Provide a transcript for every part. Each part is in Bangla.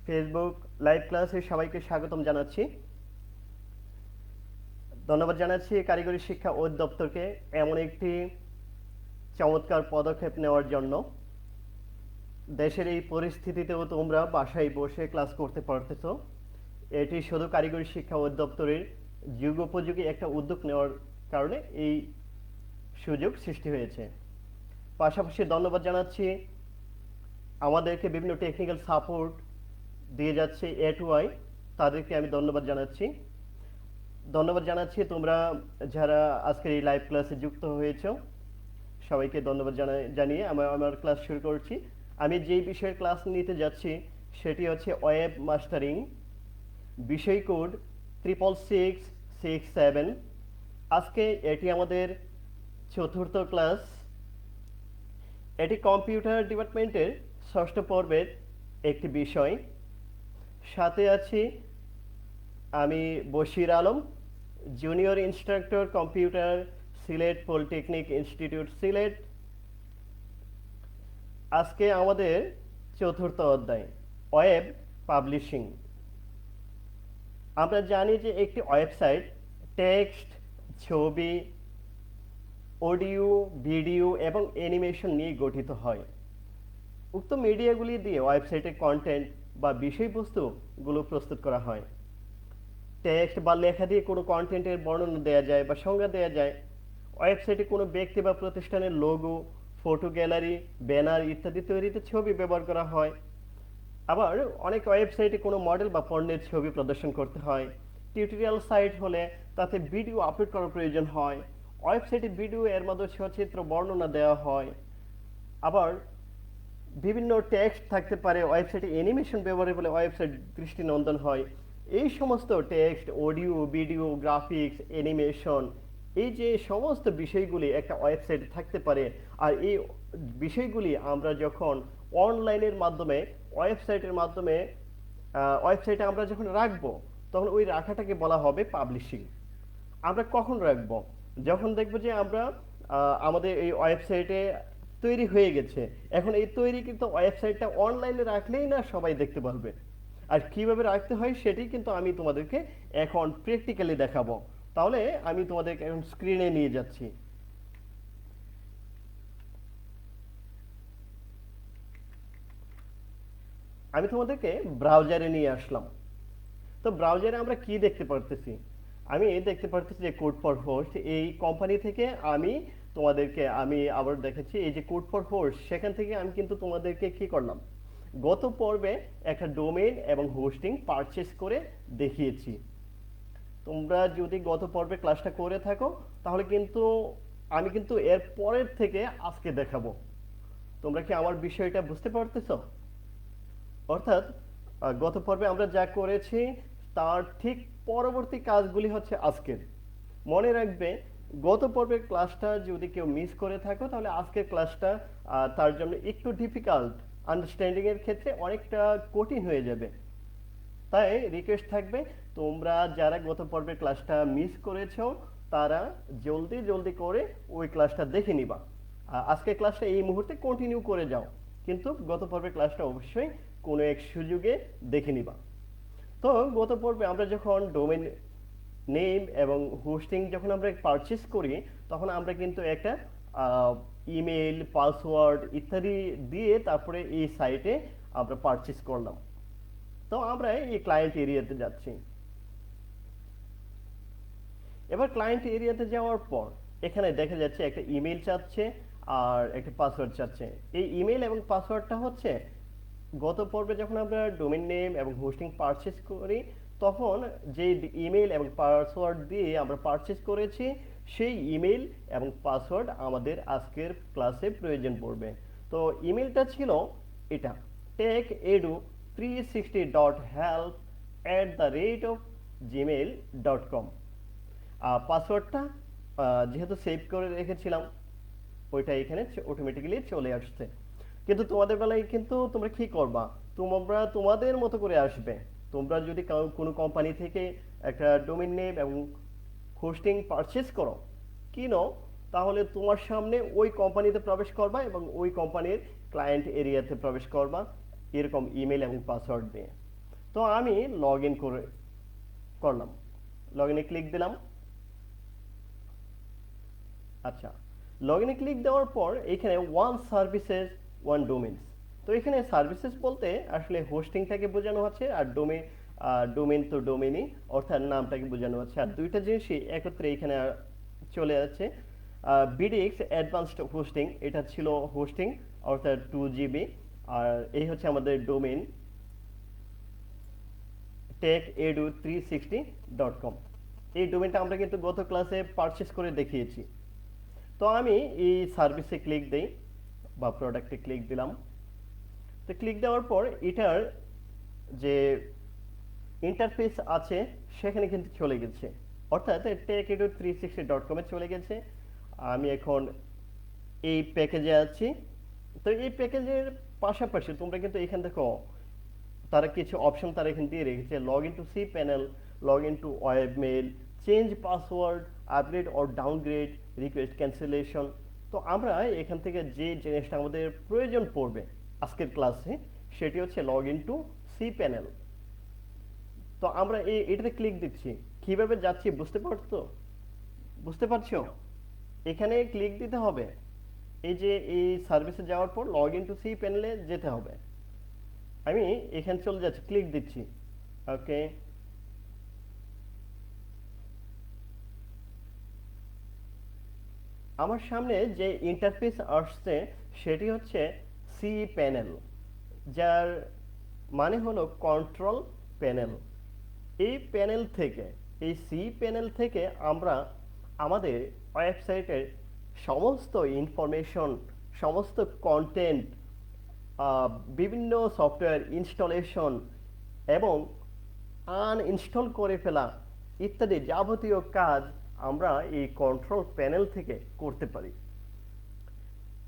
ফেসবুক লাইভ ক্লাসে সবাইকে স্বাগতম জানাচ্ছি। ধন্যবাদ জানাচ্ছি কারিগরি শিক্ষা অধিদপ্তরকে এমন একটি চমৎকার পদক্ষেপ নেওয়ার জন্য। দেশের এই পরিস্থিতিতেও তোমরা বাসায় বসে ক্লাস করতে পারতেছো। এটি শুধু কারিগরি শিক্ষা অধিদপ্তরের যুগোপযোগী একটা উদ্যোগ নেওয়ার কারণে এই সুযোগ সৃষ্টি হয়েছে। পাশাপাশি ধন্যবাদ জানাচ্ছি আমাদেরকে বিভিন্ন টেকনিক্যাল সাপোর্ট দিয়ে যাচ্ছে A2I, তাদেরকে আমি ধন্যবাদ জানাচ্ছি তোমরা যারা আজকের এই লাইভ ক্লাসে যুক্ত হয়েছো সবাইকে ধন্যবাদ জানিয়ে আমার ক্লাস শুরু করছি। আমি যেই বিষয়ের ক্লাস নিতে যাচ্ছি সেটি হচ্ছে ওয়েব মাস্টারিং, বিষয় কোড 66667। আজকে এটি আমাদের চতুর্থ ক্লাস। এটি কম্পিউটার ডিপার্টমেন্টের ষষ্ঠ পর্বের একটি বিষয়। সাথে আছি আমি Bashir Alam, junior instructor computer, Sylhet polytechnic institute Sylhet. আজকে আমাদের চতুর্থ অধ্যায় ওয়েব পাবলিশিং। আমরা জানি যে একটি ওয়েবসাইট টেক্সট, ছবি, অডিও, ভিডিও এবং অ্যানিমেশন নিয়ে গঠিত হয়। উক্ত মিডিয়াগুলি দিয়ে ওয়েবসাইটের কন্টেন্ট বা বিষয়বস্তুগুলো প্রস্তুত করা হয়। টেক্সট বা লেখা দিয়ে কোনো কন্টেন্টের বর্ণনা দেওয়া যায় বা সংজ্ঞা দেওয়া যায়। ওয়েবসাইটে কোনো ব্যক্তি বা প্রতিষ্ঠানের লোগো, ফটো গ্যালারি, ব্যানার ইত্যাদি তৈরিতে ছবি ব্যবহার করা হয়। আবার অনেক ওয়েবসাইটে কোনো মডেল বা পণ্যের ছবি প্রদর্শন করতে হয়। টিউটোরিয়াল সাইট হলে তাতে ভিডিও আপলোড করার প্রয়োজন হয়। ওয়েবসাইটে ভিডিও এর মাধ্যমে সচিত্র বর্ণনা দেওয়া হয়। আবার বিভিন্ন টেক্সট থাকতে পারে, ওয়েবসাইটে অ্যানিমেশন ব্যবহারের ফলে ওয়েবসাইট দৃষ্টিনন্দন হয়। এই সমস্ত text, audio, video, graphics, animation, এই যে সমস্ত বিষয়গুলি একটা ওয়েবসাইটে থাকতে পারে। আর এই বিষয়গুলি আমরা যখন অনলাইনের মাধ্যমে ওয়েবসাইটে আমরা যখন রাখবো তখন ওই রাখাটাকে বলা হবে পাবলিশিং। আমরা কখন রাখবো? যখন দেখবো যে আমরা আমাদের এই ওয়েবসাইটে তৈরি হয়ে গেছে। এখন এই তৈরি কিন্তু ওয়েবসাইটটা অনলাইনে রাখলেই না সবাই দেখতে পারবে। আর কিভাবে রাখতে হয় সেটি কিন্তু আমি তোমাদেরকে এখন প্র্যাকটিক্যালি দেখাবো। তাহলে আমি তোমাদেরকে এখন স্ক্রিনে নিয়ে যাচ্ছি। আমি তোমাদেরকে ব্রাউজারে নিয়ে আসলাম। তো ব্রাউজারে আমরা কি দেখতে পারতেছি? আমি দেখতে পারতেছি যে কোড ফর হোস্ট, এই কোম্পানি থেকে আমি আবার দেখাচ্ছি। এই যে কোড ফর হোস্ট, সেখান থেকে আমি কিন্তু তোমাদেরকে কি করলাম, গত পর্বে একটা ডোমেইন এবং হোস্টিং পারচেস করে দেখিয়েছি। তোমরা যদি গত পর্বে ক্লাসটা করে থাকো তাহলে কিন্তু আমি কিন্তু এর পরের থেকে আজকে দেখাবো। তোমরা কি আমার বিষয়টা বুঝতে পারতেছো? অর্থাৎ গত পর্বে আমরা যা করেছি তার ঠিক পরবর্তী কাজগুলি হচ্ছে আজকের। মনে রাখবে, গত পর্বের ক্লাসটা যদি কেউ মিস করে থাকো তাহলে আজকের ক্লাসটা তার জন্য একটু ডিফিকাল্ট, আন্ডারস্ট্যান্ডিং এর ক্ষেত্রে অনেকটা কঠিন হয়ে যাবে। তাই রিকোয়েস্ট থাকবে, তোমরা যারা গত পর্বের ক্লাসটা মিস করেছো তারা জলদি করে ওই ক্লাসটা দেখে নিবা। আজকের ক্লাসটা এই মুহূর্তে কন্টিনিউ করে যাও, কিন্তু গত পর্বের ক্লাসটা অবশ্যই কোনো এক সুযোগে দেখে নিবা। তো গত পর্বে আমরা যখন ডোমেইন নেম এবং হোস্টিং যখন আমরা পারচেস করি তখন আমরা কিন্তু একটা ইমেল, পাসওয়ার্ড ইত্যাদি দিয়ে তারপরে এই সাইটে আমরা পারচেস করলাম। তো আমরা এই ক্লায়েন্ট এরিয়াতে যাচ্ছি। এবার ক্লায়েন্ট এরিয়াতে যাওয়ার পর এখানে দেখা যাচ্ছে একটা ইমেল চাচ্ছে আর একটা পাসওয়ার্ড চাচ্ছে। এই ইমেল এবং পাসওয়ার্ডটা হচ্ছে গত পর্বে যখন আমরা ডোমেইন নেম এবং হোস্টিং পারচেস করি তখন যে ইমেল এবং পাসওয়ার্ড দিয়ে আমরা পারচেস করেছি সেই ইমেল এবং পাসওয়ার্ড আমাদের আজকের ক্লাসে প্রয়োজন পড়বে। তো ইমেলটা ছিল এটা, techedu360.help@gmail.com। পাসওয়ার্ডটা যেহেতু সেভ করে রেখেছিলাম ওইটা এখানে অটোমেটিক্যালি চলে আসছে। কিন্তু তোমাদের বেলায় কিন্তু তোমরা কি করবা, তোমরা তোমাদের মতো করে আসবে। তোমরা যদি কোনো কোম্পানি থেকে একটা ডোমেইন নেম এবং হোস্টিং পারচেস কিনো তাহলে তোমার সামনে ওই কোম্পানিতে প্রবেশ করবা এবং ওই কোম্পানির ক্লায়েন্ট এরিয়াতে প্রবেশ করবা এরকম ইমেল এবং পাসওয়ার্ড দিয়ে। তো আমি লগ ইন করলাম, লগ ইনে ক্লিক দিলাম। আচ্ছা, লগ ইনে ক্লিক দেওয়ার পর এখানে ওয়ান সার্ভিসেস ওয়ান ডোমেইনস, তো এখানে সার্ভিসেস বলতে আসলে হোস্টিংটাকে বোঝানো হচ্ছে, আর ডোমেইন তো ডোমেইনই, অর্থাৎ নামটাকে বোঝানো হচ্ছে, আর দুইটা জিনিসই একত্রে এখানে চলে যাচ্ছে। বিডিএক্স অ্যাডভান্সড হোস্টিং, এটা ছিল হোস্টিং অর্থাৎ 2 GB, আর এই হচ্ছে আমাদের ডোমেইন techedu360.com। এই ডোমেইনটা আমরা কিন্তু গত ক্লাসে পারচেস করে দেখিয়েছি। তো আমি এই সার্ভিসে ক্লিক দেই বা প্রোডাক্টে ক্লিক দিলাম। তো ক্লিক দেওয়ার পর এটার যে ইন্টারফেস আছে সেখানে কিন্তু চলে গেছে, অর্থাৎ techedu360.com-এ চলে গেছে। আমি এখন এই প্যাকেজে আছি। তো এই প্যাকেজের পাশাপাশি তোমরা কিন্তু এখান থেকে তারা কিছু অপশন তারা এখানে দিয়ে রেখেছে, log in to C panel, log in to web mail, change password, upgrade or downgrade, request cancellation. তো আমরা এখান থেকে যে জিনিসটা আমাদের প্রয়োজন পড়বে আজকের ক্লাসে সেটি হচ্ছে log in to C panel. তো আমরা এটাতে ক্লিক দিচ্ছি, কিভাবে যাচ্ছি বুঝতে পারছো? এখানে ক্লিক দিতে হবে, এই যে এই সার্ভিসে যাওয়ার পর লগ ইন টু সি প্যানেলে যেতে হবে। আমি এখানে চলে যাচ্ছি, ক্লিক দিচ্ছি। ওকে, আমার সামনে যে ইন্টারফেস আসছে সেটি হচ্ছে সি প্যানেল, যার মানে হলো কন্ট্রোল প্যানেল। এই প্যানেল থেকে, এই সি প্যানেল থেকে আমরা আমাদের ওয়েবসাইটের সমস্ত ইনফরমেশন, সমস্ত কন্টেন্ট, বিভিন্ন সফটওয়্যার ইনস্টলেশন এবং আনইনস্টল করে ফেলা ইত্যাদি যাবতীয় কাজ আমরা এই কন্ট্রোল প্যানেল থেকে করতে পারি।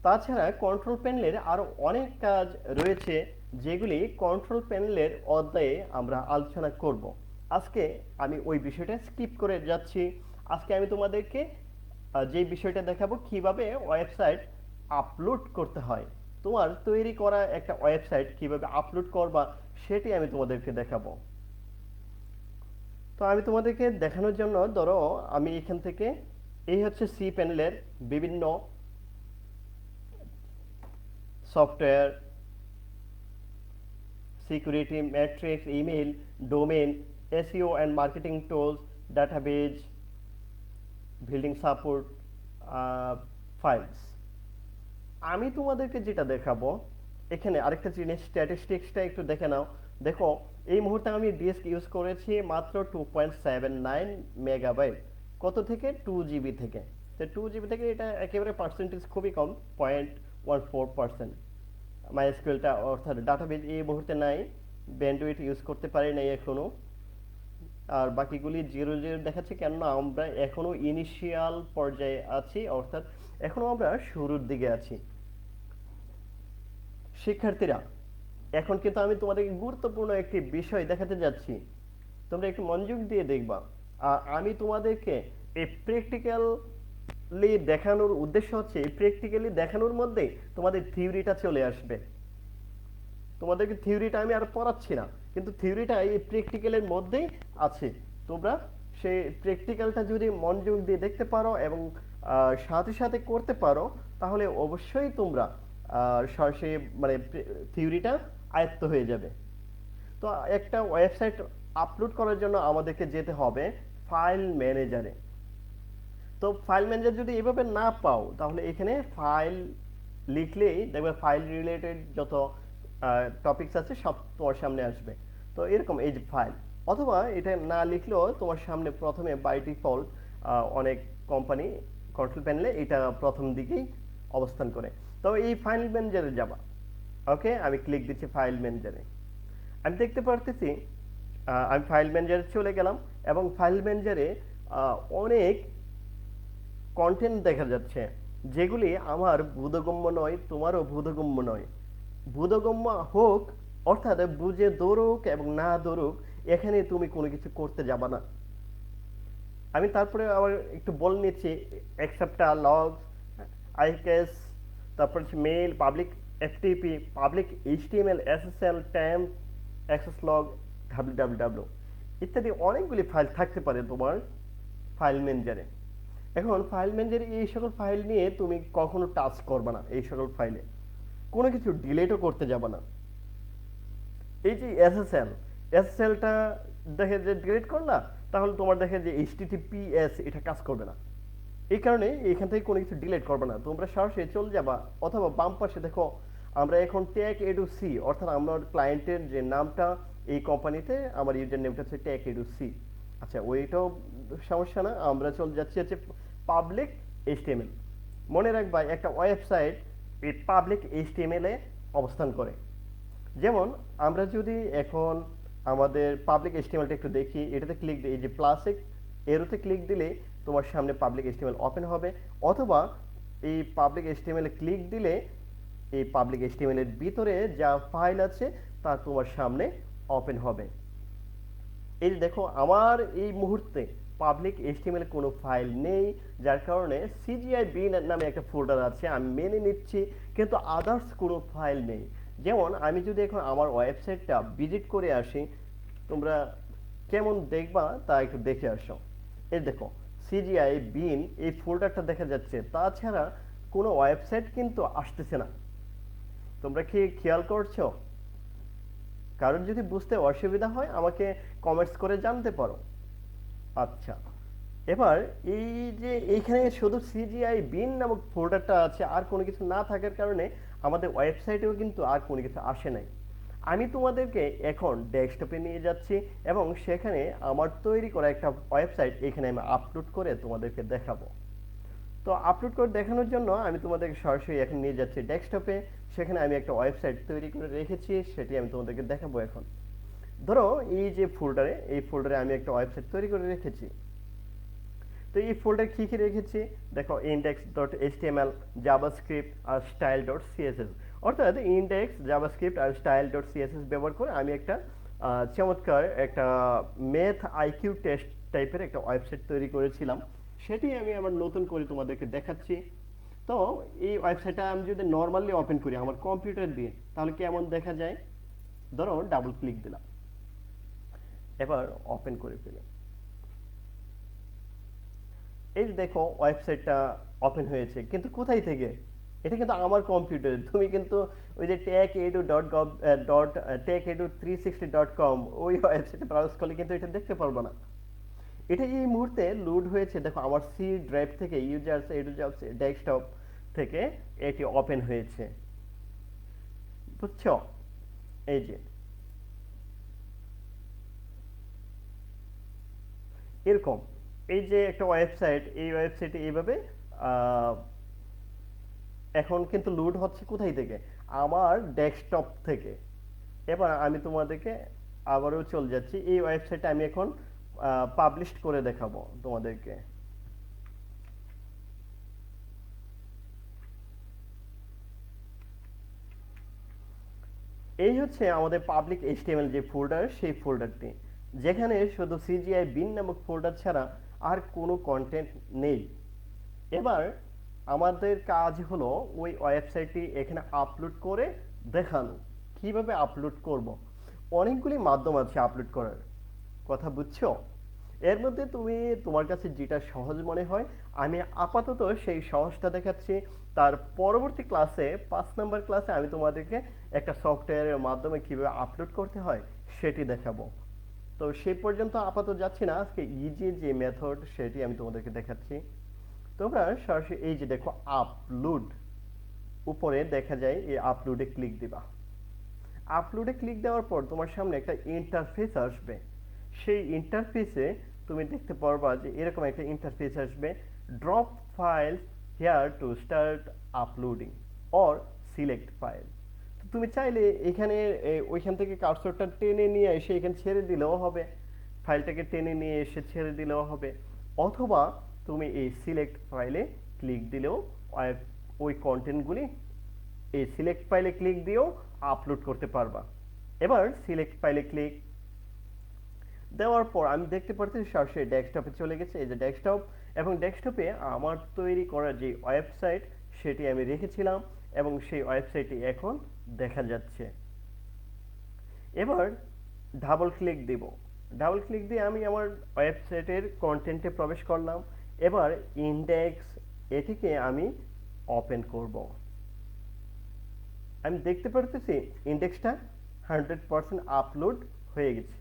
তাছাড়া কন্ট্রোল প্যানেলের আরও অনেক কাজ রয়েছে যেগুলি কন্ট্রোল প্যানেলের অধ্যায়ে আমরা আলোচনা করব। আজকে আমি ওই বিষয়টা স্কিপ করে যাচ্ছি। আজকে আমি তোমাদেরকে যে বিষয়টা দেখাবো কিভাবে ওয়েবসাইট আপলোড করতে হয়, তোমার তৈরি করা একটা ওয়েবসাইট কিভাবে আপলোড করবা সেটি আমি তোমাদেরকে দেখাবো। তো আমি তোমাদেরকে দেখানোর জন্য ধরো আমি এখান থেকে, এই হচ্ছে সি প্যানেলের বিভিন্ন software, security matrix, email, domain, SEO and marketing tools, database, building support, files. আমি তোমাদেরকে যেটা দেখাবো এখানে আরেকটা জিনিস, স্ট্যাটিস্টিক্সটা একটু দেখে নাও। দেখো এই মুহূর্তে আমি ডিস্ক ইউজ করেছি মাত্র 2.79 মেগাবাইট, কত থেকে 2 GB থেকে। তো 2 GB থেকে এটা একেবারে পার্সেন্টেজ খুবই কম, 0.14%। মাইএসকিউএলটা অর্থাৎ ডাটাবেজ এই মুহূর্তে নাই, ব্যান্ডউইথ ইউজ করতে পারি নাই এখনো, আর বাকিগুলি 0 দেখাচ্ছে, কেননা আমরা এখনো ইনিশিয়াল পর্যায়ে আছি, অর্থাৎ এখনো আমরা শুরুর দিকে আছি। শিক্ষার্থীরা, এখন কিন্তু আমি তোমাদেরকে গুরুত্বপূর্ণ একটি বিষয় দেখাতে যাচ্ছি, তোমরা একটু মনোযোগ দিয়ে দেখবা। আর আমি তোমাদেরকে এই প্র্যাকটিক্যালি দেখানোর উদ্দেশ্য হচ্ছে, এই প্র্যাকটিক্যালি দেখানোর মধ্যে তোমাদের থিওরিটা চলে আসবে। তোমাদেরকে থিওরিটা আমি আর পড়াচ্ছি না, কিন্তু থিওরিটা এই প্র্যাকটিক্যালের মধ্যেই আছে। তোমরা সেই প্র্যাকটিক্যালটা যদি মনোযোগ দিয়ে দেখতে পারো এবং সাথে সাথে করতে পারো, তাহলে অবশ্যই তোমরা সরাসরি মানে থিওরিটা আয়ত্ত হয়ে যাবে। তো একটা ওয়েবসাইট আপলোড করার জন্য আমাদেরকে যেতে হবে ফাইল ম্যানেজারে। তো ফাইল ম্যানেজার যদি এভাবে না পাও, তাহলে এখানে ফাইল লিখলেই দেখবে ফাইল রিলেটেড যত টপিকস আছে সব তোমার সামনে আসবে। তো এরকম এই যে ফাইল, অথবা এটা না লিখলেও তোমার সামনে প্রথমে বাই ডিফল্ট অনেক কোম্পানি কন্ট্রোল প্যানেলে এটা প্রথম দিকেই অবস্থান করে। তো এই ফাইল ম্যানেজারে যাবা। ওকে, আমি ক্লিক দিচ্ছি ফাইল ম্যানেজারে। আমি দেখতে পারতেছি আমি ফাইল ম্যানেজারে চলে গেলাম এবং ফাইল ম্যানেজারে অনেক কন্টেন্ট দেখা যাচ্ছে যেগুলি আমার বোধগম্য নয়, তোমারও বোধগম্য নয়। বোধগম্য হোক অর্থাৎ বুঝে দৌড়ুক এবং না দৌড়ুক, এখানে তুমি কোনো কিছু করতে যাবা না। আমি তারপরে আবার একটু বলে নিচ্ছি, অ্যাকসেপ্টা, লগস, আইকেস, তারপর হচ্ছে mail, public FTP, public HTML, SSL, temp, access log, www ইত্যাদি অনেকগুলি ফাইল থাকতে পারে তোমার ফাইল ম্যানেজারে। এখন ফাইল ম্যানেজারে এই সকল ফাইল নিয়ে তুমি কখনো টাচ করবে না, এই সকল ফাইলে কোনো কিছু ডিলিটও করতে যাবে না। এই যে এসএসএলটা দেখে যে ডিলিট করলা, তাহলে তোমার দেখে যে এইচটিটিপিএস এটা কাজ করবে না। এই কারণে এখান থেকে কোনো কিছু ডিলিট করবে না, তোমরা সরাসরি চলে যাবা। অথবা বাম পাশে দেখো আমরা এখন ট্যাগ এডু সি, অর্থাৎ আমার ক্লায়েন্টের যে নামটা এই কোম্পানিতে আমার ইউজার নেমটা হচ্ছে ট্যাগ এডু সি। আচ্ছা, ওইটাও সমস্যা না, আমরা চলে যাচ্ছি হচ্ছে পাবলিক এইচটিএমএল। মনে রাখবা একটা ওয়েবসাইট এই পাবলিক এইচটিএমএল এ অবস্থান করে। যেমন আমরা যদি এখন আমাদের পাবলিক এইচটিএমএলটা একটু দেখি, এটাতে ক্লিক দিই, এই যে প্লাসে এরোতে ক্লিক দিলে তোমার সামনে পাবলিক এইচটিএমএল ওপেন হবে। অথবা এই পাবলিক এইচটিএমএল এ ক্লিক দিলে এই পাবলিক এইচটিএমএল এর ভিতরে যা ফাইল আছে তা তোমার সামনে ওপেন হবে। এই যে দেখো আমার এই মুহূর্তে পাবলিক এইচটিএমএল কোনো ফাইল নেই, যার কারণে সিজিআই বিন নামে একটা ফোল্ডার আছে, আমি মেনে নিচ্ছি, কিন্তু আদার্স কোনো ফাইল নেই। যেমন আমি যদি এখন আমার ওয়েবসাইটটা ভিজিট করে আসি, তোমরা কেমন দেখবা তা একটু দেখে আসো। এই দেখো সিজিআই বিন এই ফোল্ডারটা দেখা যাচ্ছে, তাছাড়া কোনো ওয়েবসাইট কিন্তু আসতেছে না। তোমরা কি খেয়াল করছো? কারণ যদি বুঝতে অসুবিধা হয় আমাকে কমেন্টস করে জানতে পারো। আচ্ছা, এবার এই যে এইখানে শুধু সিজিআই বিন নামক ফোল্ডারটা আছে, আর কোনো কিছু না থাকার কারণে আমাদের ওয়েবসাইটেও কিন্তু আর কোনো কিছু আসে নাই। আমি তোমাদেরকে এখন ডেস্কটপে নিয়ে যাচ্ছি এবং সেখানে আমার তৈরি করা একটা ওয়েবসাইট এখানে আমি আপলোড করে তোমাদেরকে দেখাবো। তো আপলোড করে দেখানোর জন্য আমি তোমাদেরকে সরাসরি এখন নিয়ে যাচ্ছি ডেস্কটপে। সেখানে আমি একটা ওয়েবসাইট তৈরি করে রেখেছি, সেটি আমি তোমাদেরকে দেখাবো এখন। ধরো এই যে এই ফোল্ডারে আমি একটা ওয়েবসাইট তৈরি করে রেখেছি। তো এই ফোল্ডারে কি কি রেখেছি দেখো, index.html, জাভাস্ক্রিপ্ট আর style.css। অর্থাৎ ইন্ডেক্স, জাভাস্ক্রিপ্ট আর style.css ব্যবহার করে আমি একটা চমৎকার একটা ম্যাথ আইকিউ টেস্ট টাইপের একটা ওয়েবসাইট তৈরি করেছিলাম, সেটি আমি আবার নতুন করে তোমাদেরকে দেখাচ্ছি। তো এই ওয়েবসাইটটা আমি যদি নর্মালি ওপেন করি আমার কম্পিউটার দিয়ে, তাহলে কেমন দেখা যায়? ধরো ডাবল ক্লিক দিলাম, এবার ওপেন করে ফেলি। এই যে দেখো ওয়েবসাইটটা ওপেন হয়েছে, কিন্তু কোথায় থেকে? এটা কিন্তু আমার কম্পিউটারে। তুমি কিন্তু ওই যে techedu.techedu360.com ওই ওয়েবসাইটে ব্রাউজ করলে কিন্তু এটা দেখতে পারবো না। এটা এই মুহূর্তে লোড হয়েছে, দেখো আমার সি ড্রাইভ থেকে, ইউজার্স এডু ডেস্কটপ থেকে এটি ওপেন হয়েছে, বুঝছো? এই যে এরকম এই যে একটা ওয়েবসাইট, এই ওয়েবসাইটে এইভাবে এখন কিন্তু লোড হচ্ছে কোথায় থেকে? আমার ডেস্কটপ থেকে। এবার আমি তোমাদেরকে আবারও চলে যাচ্ছি, এই ওয়েবসাইটে আমি এখন পাবলিশ করে দেখাবো তোমাদেরকে। এই হচ্ছে আমাদের পাবলিক এইচটিএমএল যে ফোল্ডার, সেই ফোল্ডারটি, যেখানে শুধু সিজিআই বিন নামক ফোল্ডার ছাড়া আর কোনো কন্টেন্ট নেই। এবার আমাদের কাজ হলো ওই ওয়েবসাইটটি এখানে আপলোড করে দেখানো। কিভাবে আপলোড করব? অনেকগুলি মাধ্যম আছে আপলোড করার, কথা বুঝছো? এর মধ্যে তুমি তোমার কাছে যেটা সহজ মনে হয়, আমি আপাতত সেই সহজটা দেখাচ্ছি। তার পরবর্তী ক্লাসে 5 নম্বর ক্লাসে আমি তোমাদেরকে একটা সফটওয়্যারের মাধ্যমে কিভাবে আপলোড করতে হয় সেটি দেখাবো। তো সেই পর্যন্ত আপাতত যাচ্ছি না, আজকে ইজি যে মেথড সেটি আমি তোমাদেরকে দেখাচ্ছি। তোমরা সরাসরি এই যে দেখো আপলোড, উপরে দেখা যায় এই আপলোডে ক্লিক দিবা। আপলোডে ক্লিক দেওয়ার পর তোমার সামনে একটা ইন্টারফেস আসবে। সেই ইন্টারফেসে তুমি দেখতে পারবা যে এরকম একটা ইন্টারফেস আসবে, drop file here to start uploading or select file. তুমি চাইলে এখানে ওইখান থেকে কার্সরটা টেনে নিয়ে এসে এখানে ছেড়ে দিলেও হবে, ফাইলটাকে টেনে নিয়ে এসে ছেড়ে দিলেও হবে। অথবা তুমি এই সিলেক্ট ফাইলে ক্লিক দিলেও ওই কন্টেন্টগুলি এই সিলেক্ট ফাইলে ক্লিক দিয়েও আপলোড করতে পারবা। এবার সিলেক্ট ফাইলে ক্লিক দেওয়ার পর আমি দেখতে পাচ্ছি সরাসরি ডেস্কটপে চলে গেছে। এই যে ডেস্কটপ, এবং ডেস্কটপে আমার তৈরি করা যে ওয়েবসাইট সেটি আমি রেখেছিলাম এবং সেই ওয়েবসাইটটি এখন দেখা যাচ্ছে। এবার ডাবল ক্লিক দিব। ডাবল ক্লিক দিয়ে আমি আমার ওয়েবসাইটের কন্টেন্টে প্রবেশ করলাম। এবার ইন্ডেক্স এটিকে আমি ওপেন করব। আমি দেখতে পারতেছি ইন্ডেক্সটা 100% আপলোড হয়ে গেছে।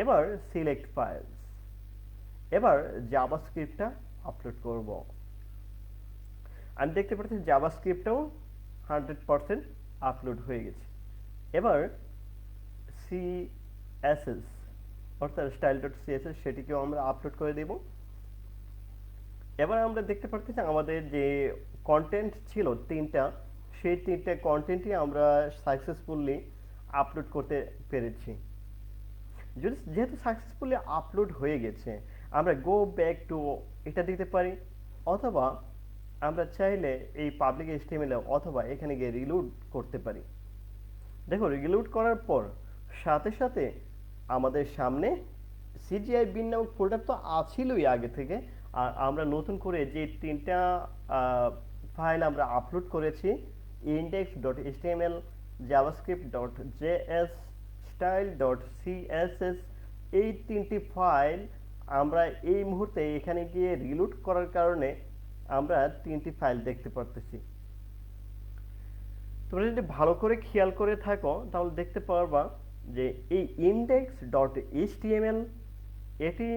এবার সিলেক্ট ফাইলস, এবার জাভাস্ক্রিপ্টটা আপলোড করব। আমি দেখতে পাচ্ছি জাভাস্ক্রিপ্টটাও 100% আপলোড হয়ে গেছে। এবার সিএসএস অর্থাৎ স্টাইল ডট সিএসএস সেটিকেও আমরা আপলোড করে দেব। এবার আমরা দেখতে পাচ্ছি আমাদের যে কন্টেন্ট ছিল তিনটা, সেই তিনটা কন্টেন্টই আমরা সাকসেসফুলি আপলোড করতে পেরেছি। যেহেতু সাকসেসফুলি আপলোড হয়ে গেছে, আমরা গো ব্যাক টু এটা দিতে পারি, অথবা আমরা চাইলে এই পাবলিক এইচটিএমএল অথবা এখানে গিয়ে রিলোড করতে পারি। দেখো রিলোড করার পর সাথে সাথে আমাদের সামনে সিজিআই বিন নামক ফোল্ডার তো আছিলই আগে থেকে, আর আমরা নতুন করে যে তিনটা ফাইল আমরা আপলোড করেছি, index dot HTML, JavaScript dot JS, style dot CSS, এই তিনটি ফাইল আমরা এই মুহূর্তে এখানে গিয়ে রিলোড করার কারণে আমরা তিনটি ফাইল দেখতে পারতেছি। তোমরা যদি ভালো করে খেয়াল করে থাকো তাহলে দেখতে পারবা যে এই ইন্ডেক্স ডট এইচটিএমএল এটি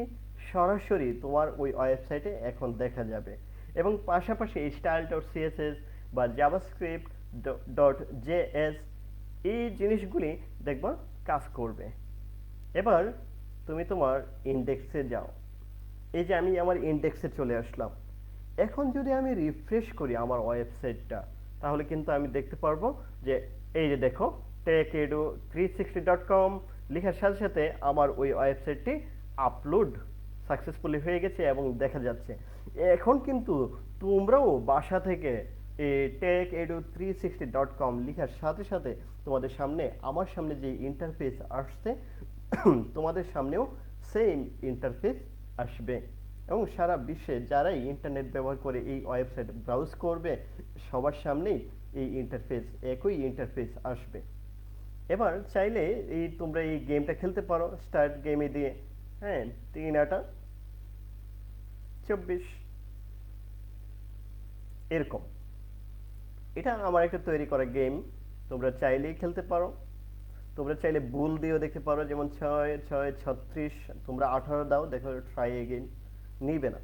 সরাসরি তোমার ওই ওয়েবসাইটে এখন দেখা যাবে, এবং পাশাপাশি স্টাইল ডট সিএসএস বা জাভাস্ক্রিপ্ট ডট জেএস এই জিনিসগুলি দেখবা কাজ করবে। এবার তুমি তোমার ইন্ডেক্সে যাও। এই যে আমি আমার ইন্ডেক্সে চলে আসলাম। এখন যদি আমি রিফ্রেশ করি আমার ওয়েবসাইটটা, তাহলে কিন্তু আমি দেখতে পারবো যে এই যে দেখো techedu360.com লেখার সাথে সাথে আমার ওই ওয়েবসাইটটি আপলোড সাকসেসফুলি হয়ে গেছে এবং দেখা যাচ্ছে। এখন কিন্তু তোমরাও বাসা থেকে এই techedu360.com লেখার সাথে সাথে তোমাদের সামনে আমার সামনে যে ইন্টারফেস আসছে তোমাদের সামনেও সেম ইন্টারফেস আসবে, এবং সারা বিশ্বে যারাই ইন্টারনেট ব্যবহার করে এই ওয়েবসাইট ব্রাউজ করবে সবার সামনেই এই ইন্টারফেস, একই ইন্টারফেস আসবে। এবার চাইলে এই তোমরা এই গেমটা খেলতে পারো স্টার্ট গেমে দিয়ে। হ্যাঁ, 3-8-24 এরকম। এটা আমার একটা তৈরি করা গেম, তোমরা চাইলেই খেলতে পারো। তোমরা চাইলে ভুল দিয়েও দেখতে পারো, যেমন 6-6-36, তোমরা 18 দাও, দেখো ট্রাই এগেইন, নিবে না।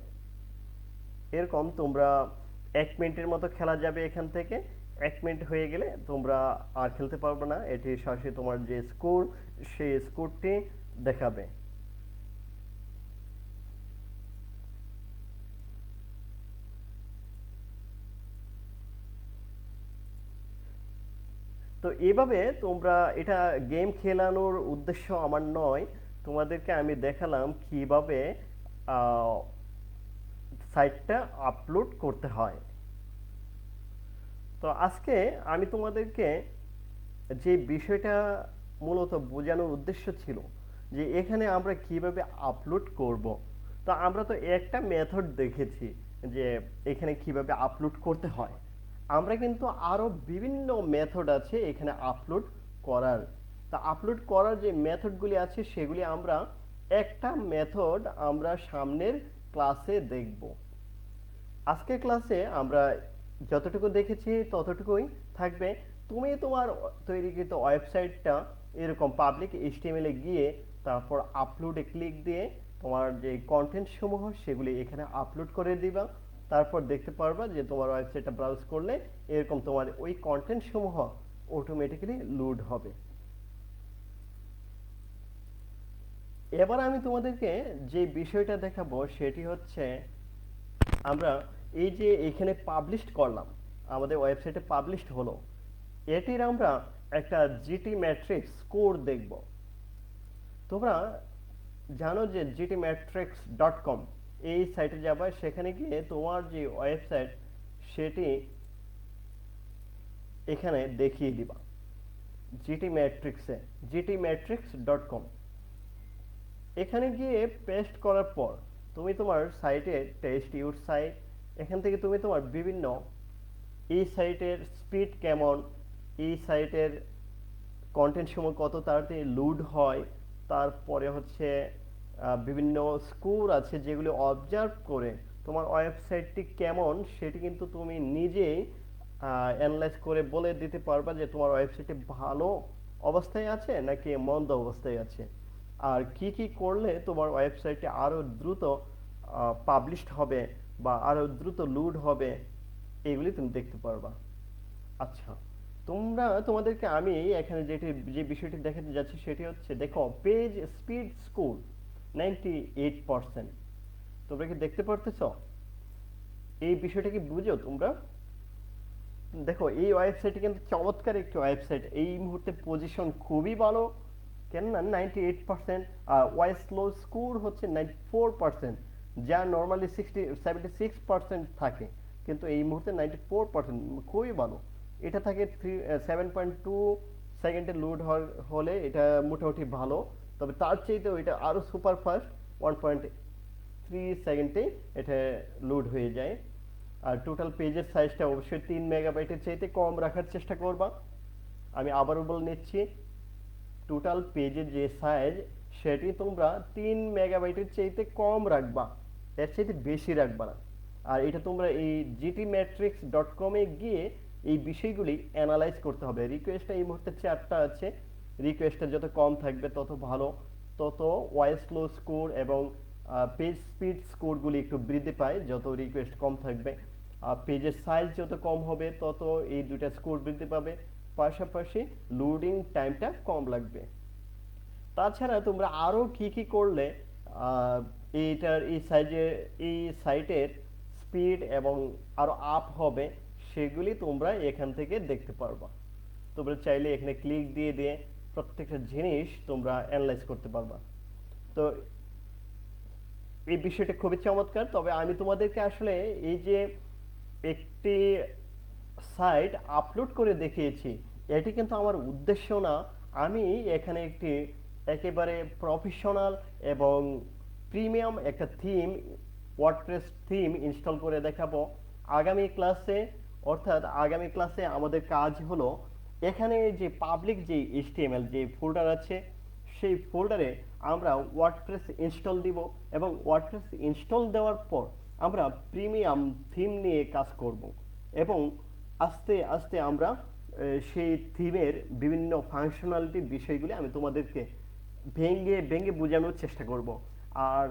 এরকম তোমরা 1 মিনিটের মতো খেলা যাবে এখান থেকে। 1 মিনিট হয়ে গেলে তোমরা আর খেলতে পারবে না, এটি সরাসরি তোমার যে স্কোর সেই স্কোরটি দেখাবে। তো এভাবে তোমরা, এটা গেম খেলানোর উদ্দেশ্য আমার নয়, তোমাদেরকে আমি দেখালাম কিভাবে সাইটটা আপলোড করতে হয়। তো আজকে আমি তোমাদেরকে যে বিষয়টা মূলত বোঝানোর উদ্দেশ্য ছিল যে এখানে আমরা কিভাবে আপলোড করব। তো আমরা তো একটা মেথড দেখেছি যে এখানে কিভাবে আপলোড করতে হয়। আমরা কিন্তু আরো বিভিন্ন মেথড আছে এখানে আপলোড করার। তা আপলোড করার যে মেথডগুলি আছে সেগুলি আমরা একটা মেথড আমরা সামনের ক্লাসে দেখব। আজকের ক্লাসে আমরা যতটুকু দেখেছি ততটুকুই থাকবে। তুমি তোমার তৈরিকৃত ওয়েবসাইটটা এরকম পাবলিক এইচটিএমএল এ গিয়ে তারপর আপলোডে ক্লিক দিয়ে তোমার যে কন্টেন্ট সমূহ সেগুলি এখানে আপলোড করে দিবা। তারপর দেখতে পারবা যে তোমার ওয়েবসাইটটা ব্রাউজ করলে এরকম তোমার ওই কন্টেন্ট সমূহ অটোমেটিক্যালি লোড হবে। এবার আমি তোমাদেরকে যে বিষয়টা দেখাবো সেটি হচ্ছে, আমরা এই যে এখানে পাবলিশড করলাম, আমাদের ওয়েবসাইটে পাবলিশড হলো, এটির আমরা একটা জিটি ম্যাট্রিক্স স্কোর দেখব। তোমরা জানো যে gtmatrix.com এই সাইটে যাবা, সেখানে গিয়ে তোমার যে ওয়েবসাইট সেটি এখানে দেখিয়ে দিবা gtmatrix.com। এখানে গিয়ে পেস্ট করার পর তুমি তোমার সাইটে টেস্ট ইউর সাইট, এখান থেকে তুমি তোমার বিভিন্ন এই সাইটের স্পিড কেমন, এই সাইটের কন্টেন্ট সমূহ কত তাড়াতাড়ি লোড হয়, তারপরে হচ্ছে বিভিন্ন স্কোর আছে যেগুলি অবজার্ভ করে তোমার ওয়েবসাইটটি কেমন সেটি কিন্তু তুমি নিজেই অ্যানালাইজ করে বলে দিতে পারবা যে তোমার ওয়েবসাইটটি ভালো অবস্থায় আছে নাকি মন্দ অবস্থায় আছে, আর কি কি করলে তোমার ওয়েবসাইটটি আরো দ্রুত পাবলিশড হবে বা আরো দ্রুত লোড হবে, এগুলি তুমি দেখতে পারবা। আচ্ছা, তোমাদেরকে আমি এখানে যে বিষয়টি দেখাতে যাচ্ছি সেটি হচ্ছে, দেখো পেজ স্পিড স্কোর 98%। তোমরা কি দেখতে পারতেছ? এই বিষয়টা কি বুঝো তোমরা? দেখো এই ওয়েবসাইটটি কিন্তু চমৎকার একটি ওয়েবসাইট, এই মুহূর্তে পজিশন খুবই ভালো, কেননা 98%, আর ওয়াই স্লো স্কোর হচ্ছে 94%, যা নর্মালি 76% থাকে, কিন্তু এই মুহূর্তে 94%, খুবই ভালো। এটা থাকে 7.2 সেকেন্ডে লোড হলে এটা মোটামুটি ভালো, তবে তার চাইতেও এটা আরো সুপার ফাস্ট, 1.3 সেকেন্ডে এটা লোড হয়ে যায়। আর টোটাল পেজের সাইজটা অবশ্যই 3 মেগাবাইটের চাইতে কম রাখার চেষ্টা করবা। আমি আবারও বলে নিচ্ছি, টোটাল পেজের যে সাইজ সেটি তোমরা 3 মেগাবাইটের চাইতে কম রাখবা, এর চাইতে বেশি রাখবা না। আর এটা তোমরা এই gtmetrics.com-এ গিয়ে এই বিষয়গুলি অ্যানালাইজ করতে হবে। রিকোয়েস্টটা এই মুহূর্তে 4টা আছে, রিকোয়েস্টটা যত কম থাকবে তত ভালো, তত ওয়াই স্লো স্কোর এবং পেজ স্পিড স্কোরগুলি একটু বৃদ্ধি পায় যত রিকোয়েস্ট কম থাকবে। আর পেজের সাইজ যত কম হবে তত এই দুইটা স্কোর বৃদ্ধি পাবে, পাশাপাশি লোডিং টাইমটা কম লাগবে। তাছাড়া তোমরা আরো কি কি করলে এই সাইটের স্পিড এবং আরো আপ হবে সেগুলি তোমরা এখান থেকে দেখতে পারবা। তোমরা চাইলে এখানে ক্লিক দিয়ে দিয়ে প্রত্যেকটা জিনিস তোমরা অ্যানালাইজ করতে পারবা। তো এই বিষয়টা খুবই চমৎকার। তবে আমি তোমাদেরকে আসলে এই যে একটি সাইট আপলোড করে দেখিয়েছি, এটি কিন্তু আমার উদ্দেশ্য না। আমি এখানে একটি একেবারে প্রফেশনাল এবং প্রিমিয়াম একটা ওয়ার্ডপ্রেস থিম ইনস্টল করে দেখাবো আগামী ক্লাসে। অর্থাৎ আগামী ক্লাসে আমাদের কাজ হলো, এখানে যে পাবলিক যে এইচটিএমএল যে ফোল্ডার আছে সেই ফোল্ডারে আমরা ওয়ার্ডপ্রেস ইনস্টল দিব, এবং ওয়ার্ডপ্রেস ইনস্টল দেওয়ার পর আমরা প্রিমিয়াম থিম নিয়ে কাজ করব, এবং আস্তে আস্তে আমরা সেই থিমের বিভিন্ন ফাংশনালিটি বিষয়গুলি আমি তোমাদেরকে ভেঙে ভেঙে বোঝানোর চেষ্টা করব। আর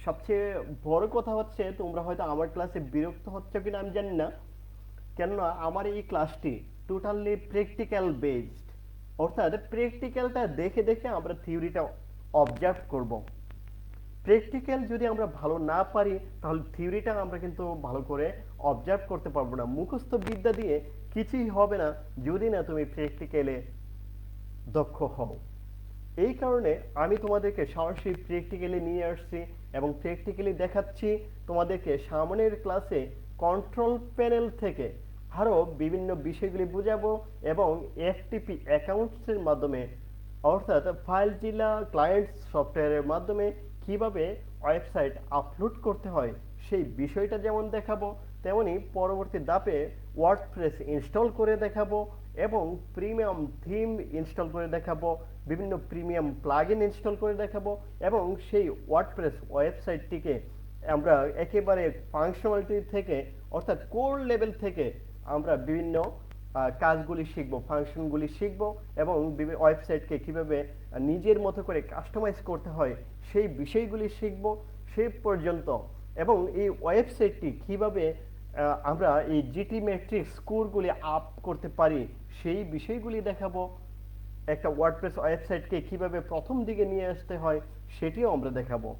সবচেয়ে বড় কথা হচ্ছে, তোমরা হয়তো আমার ক্লাসে বিরক্ত হচ্ছে কিনা আমি জানি না, কেননা আমার এই ক্লাসটি টোটালি প্র্যাকটিক্যাল বেসড, অর্থাৎ প্র্যাকটিক্যালটা দেখে দেখে আমরা থিওরিটা অবজার্ভ করব। প্র্যাকটিক্যাল যদি আমরা ভালো না পারি তাহলে থিওরিটা আমরা কিন্তু ভালো করে অবজার্ভ করতে পারবো না। মুখস্থ বিদ্যা দিয়ে কিছুই হবে না যদি না তুমি প্র্যাকটিক্যালে দক্ষ হও। এই কারণে আমি তোমাদেরকে সরাসরি প্র্যাকটিক্যালি নিয়ে আসছি এবং প্র্যাকটিক্যালি দেখাচ্ছি তোমাদেরকে সামনের ক্লাসে কন্ট্রোল প্যানেল থেকে আরো বিভিন্ন বিষয়গুলি বুঝাবো, এবং এফটিপি অ্যাকাউন্টসের মাধ্যমে অর্থাৎ ফাইলজিলা ক্লায়েন্ট সফটওয়্যারের মাধ্যমে কিভাবে ওয়েবসাইট আপলোড করতে হয় সেই বিষয়টা যেমন দেখাবো, তেমনি পরবর্তী ধাপে ওয়ার্ডপ্রেস ইনস্টল করে দেখাবো এবং প্রিমিয়াম থিম ইনস্টল করে দেখাবো, বিভিন্ন প্রিমিয়াম প্লাগইন ইনস্টল করে দেখাবো, এবং সেই ওয়ার্ডপ্রেস ওয়েবসাইটটিকে আমরা একেবারে ফাংশনালিটি থেকে অর্থাৎ কোর লেভেল থেকে আমরা বিভিন্ন কাজগুলি শিখবো, ফাংশনগুলি শিখবো, এবং ওয়েবসাইটকে কিভাবে নিজের মতো করে কাস্টমাইজ করতে হয় সেই বিষয়গুলি শিখবো সেই পর্যন্ত। এবং এই ওয়েবসাইটটি কিভাবে আমরা এই জিটি ম্যাট্রিক্স স্কোরগুলি আপ করতে পারি সেই বিষয়গুলি দেখাবো। একটা ওয়ার্ডপ্রেস ওয়েবসাইটকে কিভাবে প্রথম দিকে নিয়ে আসতে হয় সেটিও আমরা দেখাবো।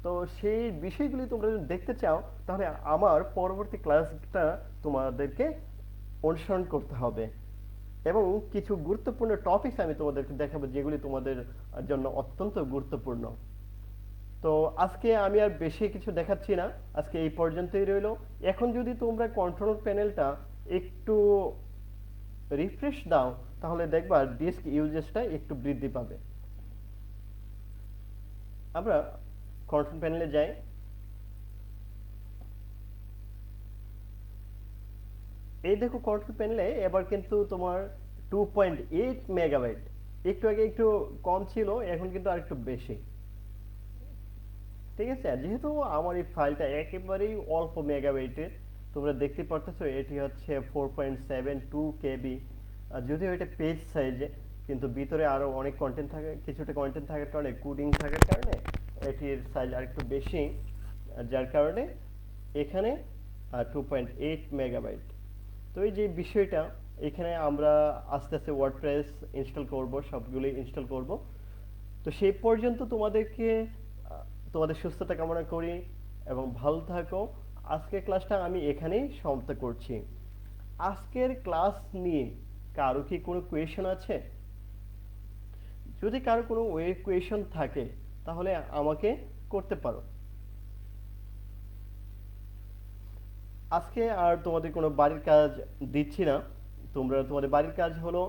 তো সেই বিষয়গুলি তোমরা যদি দেখতে চাও তাহলে আমার পরবর্তী ক্লাসটা তোমাদেরকে অনুসরণ করতে হবে, এবং কিছু গুরুত্বপূর্ণ টপিকস আমি তোমাদেরকে দেখাবো যেগুলি তোমাদের জন্য অত্যন্ত গুরুত্বপূর্ণ। তো আজকে আমি আর বেশি কিছু দেখাচ্ছি না, আজকে এই পর্যন্তই রইলো। এখন যদি তোমরা কন্ট্রোল প্যানেলটা একটু রিফ্রেশ দাও তাহলে দেখবা ডিস্ক ইউজেসটা একটু বৃদ্ধি পাবে। আমরা কন্ট্রোল প্যানেলে যাই। এই দেখো কন্ট্রোল প্যানেলে এবার কিন্তু তোমার 2.8 মেগাবাইট একটু আগে একটু কম ছিল, এখন কিন্তু আর একটু বেশি। ঠিক আছে, যেহেতু আমার এই ফাইলটা একেবারেই অল্প মেগাবাইটের, তোমরা দেখতে পারতেছো এটি হচ্ছে 4.72 KB। যদিও এটা পেজ সাইজে, কিন্তু ভিতরে আরো অনেক কন্টেন্ট থাকে, কিছুটা কন্টেন্ট থাকার কারণে, কোডিং থাকার কারণে এটির সাইজ আরেকটু বেশি। যার কারণে এখানে 2.8 মেগাবাইট। তো এই যে বিষয়টা, এখানে আমরা আস্তে আস্তে ওয়ার্ডপ্রেস ইনস্টল করব, সবগুলো ইনস্টল করব। তো সেই পর্যন্ত তোমাদেরকে তোমাদের সুস্থতা কামনা করি এবং ভালো থাকো। আজকের ক্লাসটা আমি এখানেই সমাপ্ত করছি। আজকের ক্লাস নিয়ে কারো কি কোনো কোয়েশন আছে? যদি কারো কোনো কোয়েশন থাকে তাহলে আমাকে করতে পারো। আজকে আর তোমাদের কোনো বাড়ির কাজ দিচ্ছি না। তোমাদের বাড়ির কাজ হলো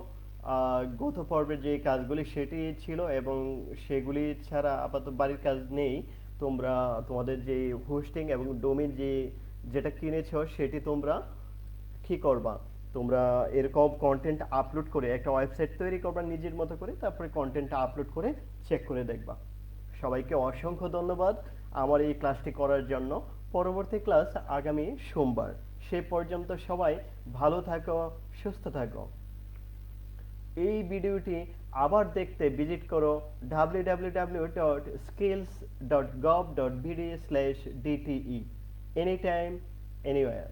গত পর্বের যে কাজগুলি সেটি ছিল, এবং সেগুলি ছাড়া আপাতত বাড়ির কাজ নেই। তোমরা তোমাদের যে হোস্টিং এবং ডোমেইন যেটা কিনেছো সেটি তোমরা কি করবা, তোমরা এরকম কন্টেন্ট আপলোড করে একটা ওয়েবসাইট তৈরি করবা নিজের মতো করে, তারপরে কন্টেন্টটা আপলোড করে চেক করে দেখবা। সবাইকে অসংখ্য ধন্যবাদ আমার এই ক্লাসটি করার জন্য। পরবর্তী ক্লাস আগামী সোমবার। সে পর্যন্ত সবাই ভালো থাকো, সুস্থ থাকো। এই ভিডিওটি আবার দেখতে ভিজিট করো www.skills.gov.bd/dte anytime anywhere।